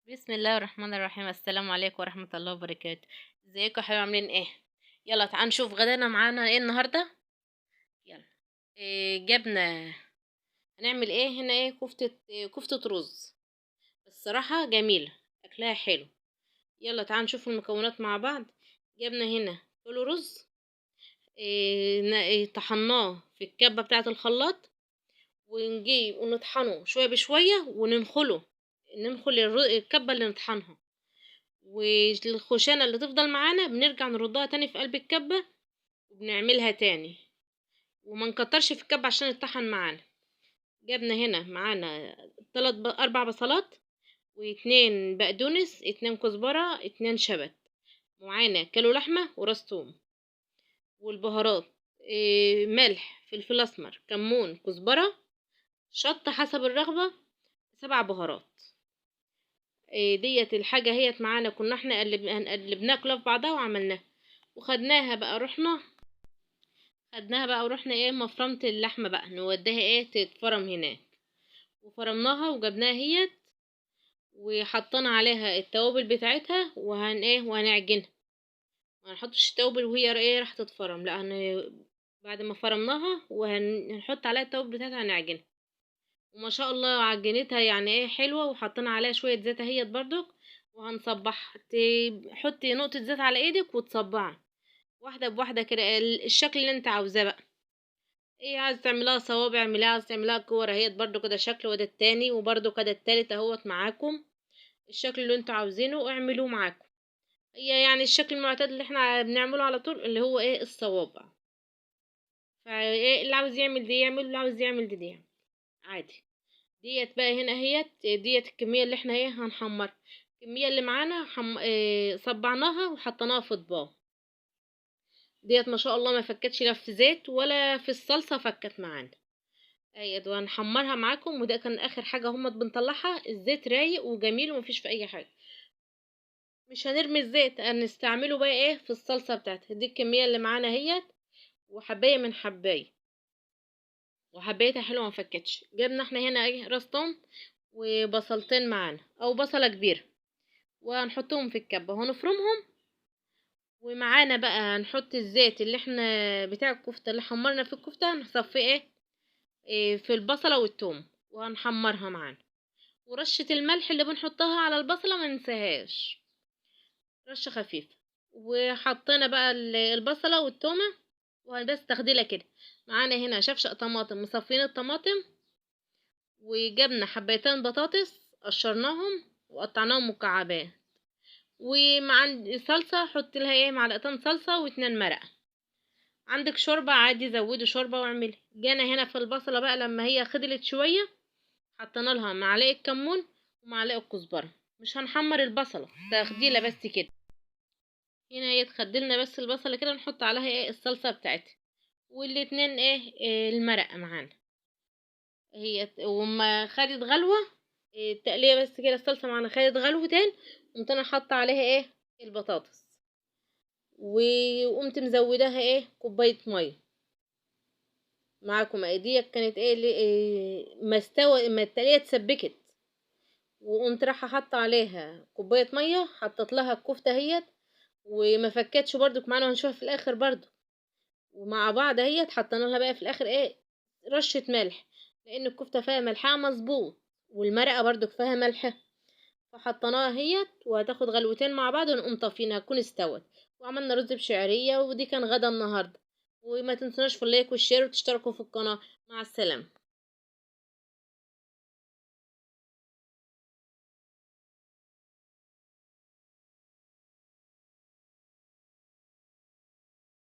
بسم الله الرحمن الرحيم. السلام عليكم ورحمة الله وبركاته. ازيكم يا حبايبي؟ عاملين ايه؟ يلا تعالوا نشوف غدانا معانا ايه النهارده. يلا. جبنا. هنعمل ايه هنا؟ ايه كفتة رز. الصراحة جميلة، اكلها حلو. يلا تعالوا نشوف المكونات مع بعض. جبنا هنا كيلو رز. طحناه في الكبة بتاعة الخلاط، ونجيب ونطحنه شوية بشوية وننخله. ننخل الكبة اللي نطحنها، والخشانة اللي تفضل معانا بنرجع نردها تاني في قلب الكبة وبنعملها تاني، وما نكترش في الكبة عشان يتطحن معانا. جبنا هنا معانا 4 بصلات، واتنين بقدونس، اتنين كزبرة، اتنين شبت. ومعانا كيلو لحمة وراس توم. والبهارات ملح، فلفل اسمر، كمون، كزبرة، شطة حسب الرغبة، 7 بهارات. ديت الحاجة هي معانا، كنا احنا قلبناها كلها في بعضها وعملناها. وخدناها بقى ورحنا ايه مفرمة اللحمة بقى نوديها ايه تتفرم هناك. وفرمناها وجبناها هي، وحطينا عليها التوابل بتاعتها وهنعجنها. ما نحطش التوابل وهي ايه راح تتفرم، لا بعد ما فرمناها وهنحط عليها التوابل بتاعتها هنعجنها. وما شاء الله عجنتها يعني ايه حلوة، وحطينا عليها شوية زيت اهيت برضك. وهنصبعها، تحطي نقطة زيت على ايدك وتصبعها واحدة بواحدة كده الشكل اللي انت عاوزاه بقى. ايه عايز تعملها صوابع اعمليها، عايز تعملها كور اهيت برضو كده شكل، وده التاني وبرضو كده التالت اهوت معاكم. الشكل اللي انتوا عاوزينه اعملوه معاكم. هي يعني الشكل المعتاد اللي احنا بنعمله على طول اللي هو ايه الصوابع. فايه اللي عاوز يعمل دي يعمل، اللي عاوز يعمل دي يعمل عادي. ديت بقى هنا اهيت ديت الكمية اللي احنا ايه هنحمر. الكمية اللي معانا صبعناها وحطيناها في اطباق. ديت ما شاء الله ما فكتش لا في زيت ولا في الصلصة، فكت معانا. ايوه وهنحمرها معاكم، وده كان اخر حاجه هما بنطلعها. الزيت رايق وجميل ومفيش في اي حاجه. مش هنرمي الزيت، هنستعمله بقى ايه في الصلصه بتاعتها. دي الكميه اللي معانا اهيت، وحبايه من حبايه، وحبايتها حلوه مفكتش. جبنا احنا هنا ايه راس توم وبصلتين معانا او بصله كبيره، وهنحطهم في الكبه وهنفرمهم. ومعانا بقى هنحط الزيت اللي احنا بتاع الكفته اللي حمرنا في الكفته، هنصفيه إيه في البصله والثوم وهنحمرها معانا. ورشة الملح اللي بنحطها على البصلة ما ننساهاش، رشة خفيفة. وحطينا بقى البصلة والتومة، وبس تخديلة كده. معانا هنا شفشق طماطم، مصفين الطماطم. وجبنا حبيتين بطاطس قشرناهم وقطعناهم مكعبات. ومع صلصة حط لها ايه معلقتين صلصة واتنين مرقة. عندك شوربة عادي زودي شوربة واعملي. جانا هنا في البصلة بقى لما هي خدلت شوية، حطينا لها معلقه كمون ومعلقه كزبره. مش هنحمر البصله، تخديله بس كده. هنا هي تخدلنا بس البصله كده، نحط عليها ايه الصلصه بتاعتها. والاتنين إيه المرقه معانا. هي وما خدت غلوه، التقليه بس كده الصلصه معانا خدت غلوتين. قمت انا حاطه عليها ايه البطاطس، وقمت مزوداها ايه كوبايه ميه معاكم. ديت كانت ايه, ما استوى ما التقليه اتسبكت. وقمت رايحه حاطه عليها كوبايه ميه، حطت لها الكفته اهيت وما فكتش برضك معانا، وهنشوفها في الاخر برضو. ومع بعض اهيت حطينا لها بقى في الاخر ايه رشه ملح، لان الكفته فيها ملحها مظبوط، والمرقه برضك فيها ملح. فحطيناها اهيت وهتاخد غلوتين مع بعض ونقوم طافينها تكون استوت. وعملنا رز بشعريه، ودي كان غدا النهارده. وما تنسوناش في اللايك والشير وتشتركوا في القناه. مع السلامه.